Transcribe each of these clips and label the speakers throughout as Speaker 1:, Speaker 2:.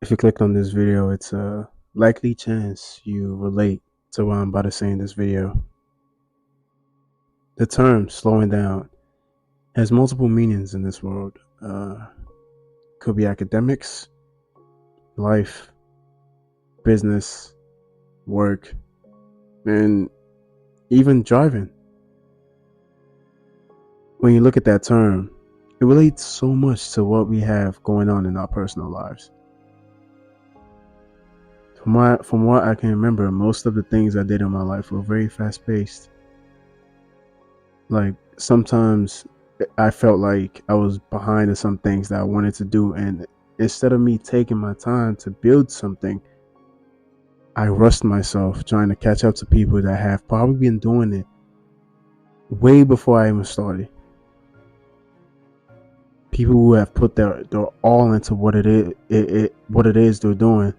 Speaker 1: If you clicked on this video, it's a likely chance you relate to what I'm about to say in this video. The term slowing down has multiple meanings in this world. Could be academics, life, business, work, and even driving. When you look at that term, it relates so much to what we have going on in our personal lives. From what I can remember, most of the things I did in my life were very fast paced. Like sometimes I felt like I was behind in some things that I wanted to do, and instead of me taking my time to build something, I rushed myself trying to catch up to people that have probably been doing it way before I even started. People who have put their all into what it is they're doing,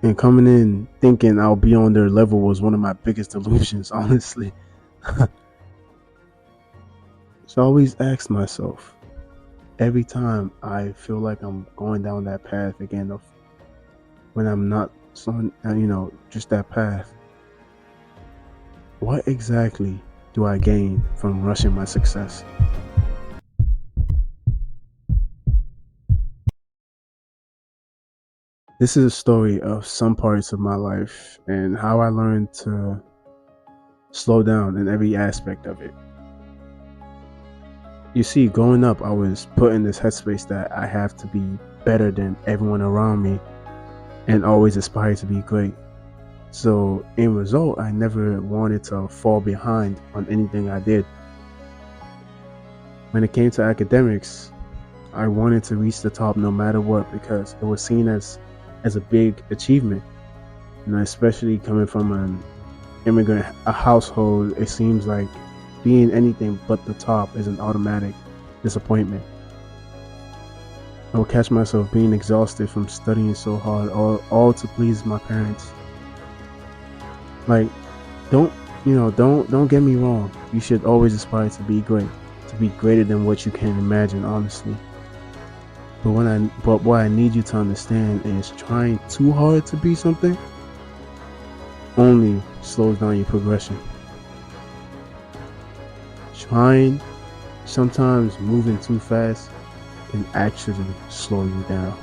Speaker 1: and coming in thinking I'll be on their level was one of my biggest delusions, honestly. So I always ask myself, every time I feel like I'm going down that path again, of when I'm not just that path, what exactly do I gain from rushing my success? This is a story of some parts of my life and how I learned to slow down in every aspect of it. You see, growing up, I was put in this headspace that I have to be better than everyone around me and always aspire to be great. So in result, I never wanted to fall behind on anything I did. When it came to academics, I wanted to reach the top no matter what, because it was seen as a big achievement. Especially coming from an immigrant household, it seems like being anything but the top is an automatic disappointment. I would catch myself being exhausted from studying so hard, all to please my parents. Like, don't get me wrong. You should always aspire to be great, to be greater than what you can imagine, honestly. But what I need you to understand is trying too hard to be something only slows down your progression. Sometimes moving too fast can actually slow you down.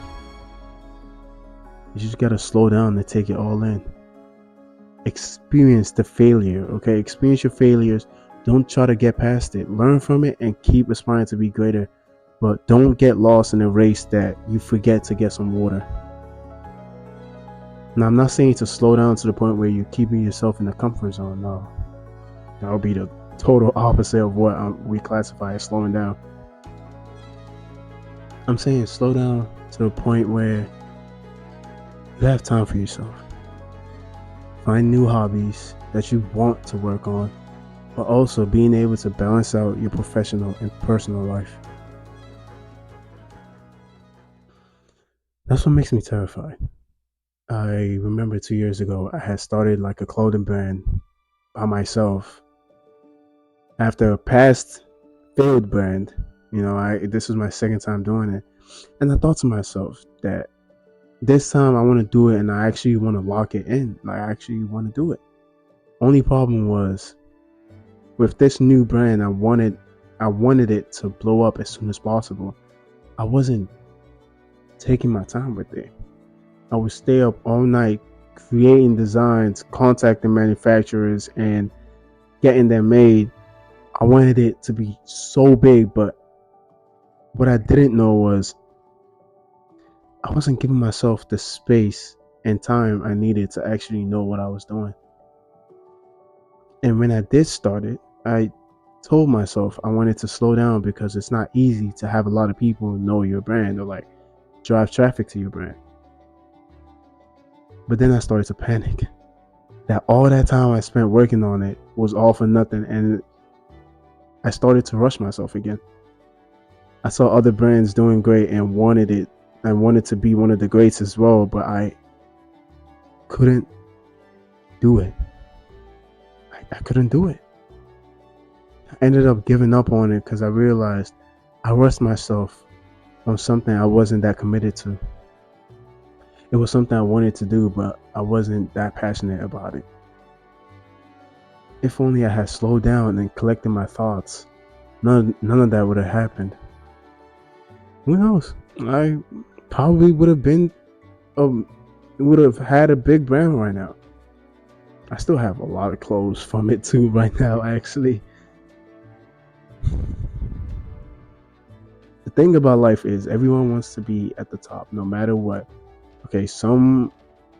Speaker 1: You just gotta slow down and take it all in. Experience the failure, okay? Experience your failures. Don't try to get past it. Learn from it and keep aspiring to be greater. But don't get lost in a race that you forget to get some water. Now, I'm not saying to slow down to the point where you're keeping yourself in the comfort zone. No, that would be the total opposite of what we classify as slowing down. I'm saying slow down to the point where you have time for yourself. Find new hobbies that you want to work on, but also being able to balance out your professional and personal life. That's what makes me terrified. I remember 2 years ago, I had started like a clothing brand by myself. After a past failed brand, this was my second time doing it. And I thought to myself that this time I want to do it, and I actually want to lock it in. Like, I actually want to do it. Only problem was, with this new brand, I wanted it to blow up as soon as possible. I wasn't taking my time with it. I would stay up all night creating designs, contacting manufacturers, and getting them made. I wanted it to be so big, but what I didn't know was I wasn't giving myself the space and time I needed to actually know what I was doing. And when I did start it, I told myself I wanted to slow down, because it's not easy to have a lot of people know your brand or like drive traffic to your brand. But then I started to panic that all that time I spent working on it was all for nothing, and I started to rush myself again. I saw other brands doing great and wanted it. I wanted to be one of the greats as well, but I couldn't do it. I couldn't do it. I ended up giving up on it because I realized I rushed myself on something I wasn't that committed to. It was something I wanted to do, but I wasn't that passionate about it. If only I had slowed down and collected my thoughts, none of that would have happened. Who knows? I probably would have had a big brand right now. I still have a lot of clothes from it too right now, actually. The thing about life is everyone wants to be at the top no matter what. Okay, some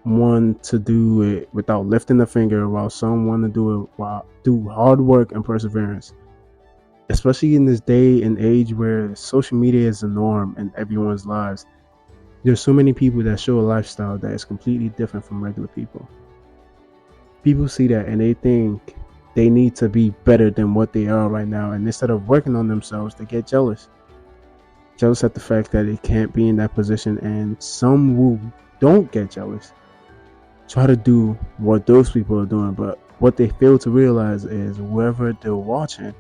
Speaker 1: want to do it without lifting a finger, while some want to do hard work and perseverance. Especially in this day and age where social media is the norm in everyone's lives, there's so many people that show a lifestyle that is completely different from regular people. People see that and they think they need to be better than what they are right now, and instead of working on themselves, they get jealous at the fact that they can't be in that position. And some who don't get jealous try to do what those people are doing, but what they fail to realize is whoever they're watching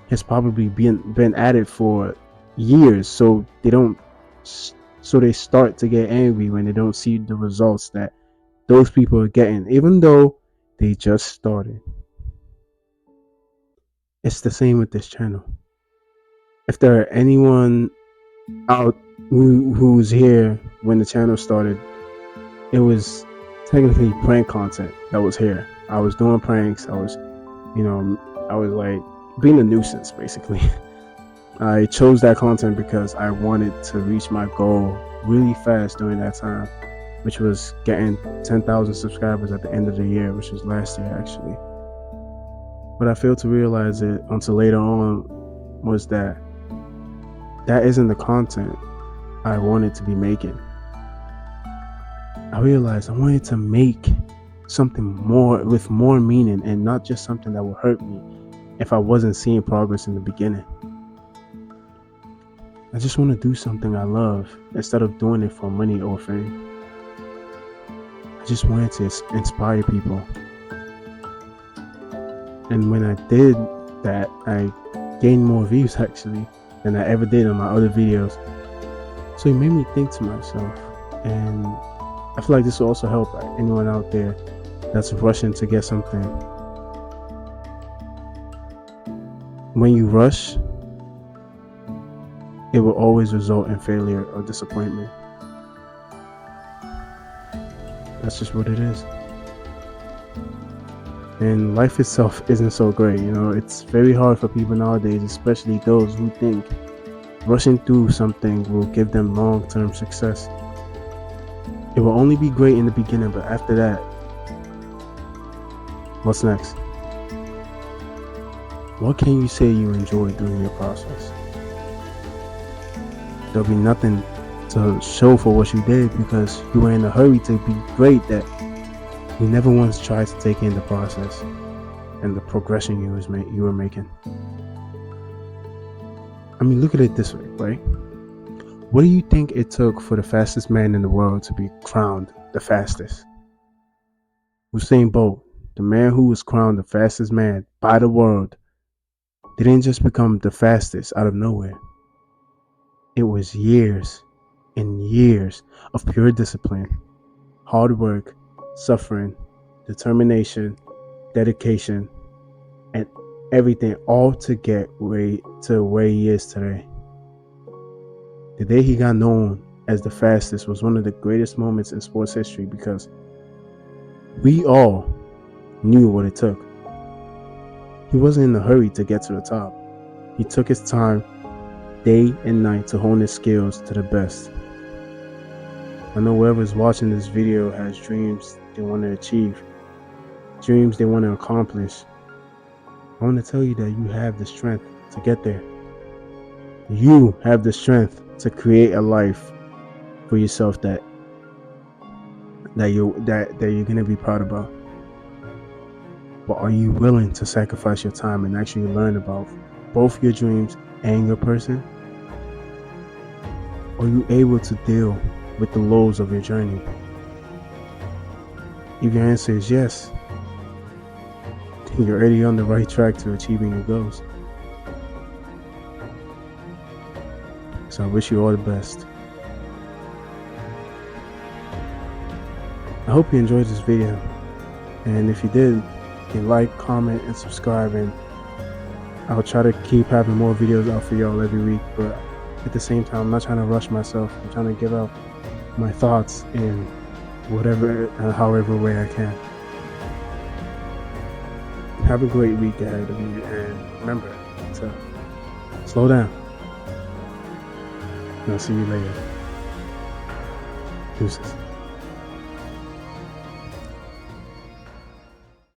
Speaker 1: has probably been at it for years, so they start to get angry when they don't see the results that those people are getting, even though they just started. It's the same with this channel. If there are anyone out who's here when the channel started, it was technically prank content that was here. I was doing pranks. I was like being a nuisance, basically. I chose that content because I wanted to reach my goal really fast during that time, which was getting 10,000 subscribers at the end of the year, which was last year actually. But I failed to realize it until later on, was that isn't the content I wanted to be making. I realized I wanted to make something more with more meaning, and not just something that would hurt me if I wasn't seeing progress in the beginning. I just want to do something I love instead of doing it for money or fame. I just wanted to inspire people. And when I did that, I gained more views actually than I ever did on my other videos. So it made me think to myself, and I feel like this will also help anyone out there that's rushing to get something. When you rush, it will always result in failure or disappointment. That's just what it is. And life itself isn't so great, it's very hard for people nowadays, especially those who think rushing through something will give them long-term success. It will only be great in the beginning, but after that, what's next? What can you say you enjoyed during your process? There'll be nothing to show for what you did because you were in a hurry to be great that you never once tried to take in the process and the progression you were making. I mean, look at it this way, right? What do you think it took for the fastest man in the world to be crowned the fastest? Usain Bolt, the man who was crowned the fastest man by the world, didn't just become the fastest out of nowhere. It was years and years of pure discipline, hard work, suffering, determination, dedication, and everything, all to get to where he is today. The day he got known as the fastest was one of the greatest moments in sports history because we all knew what it took. He wasn't in a hurry to get to the top. He took his time, day and night, to hone his skills to the best. I know whoever's watching this video has dreams they want to achieve, dreams they want to accomplish. I want to tell you that you have the strength to get there. You have the strength to create a life for yourself that you're gonna be proud about. But are you willing to sacrifice your time and actually learn about both your dreams and your person? Are you able to deal with the lows of your journey? If your answer is yes, then you're already on the right track to achieving your goals. So I wish you all the best. I hope you enjoyed this video, and if you did, you can like, comment, and subscribe, and I'll try to keep having more videos out for y'all every week. But at the same time, I'm not trying to rush myself. I'm trying to give out my thoughts in whatever however way I can. Have a great week ahead of you, and remember to slow down. And I'll see you later. Deuces.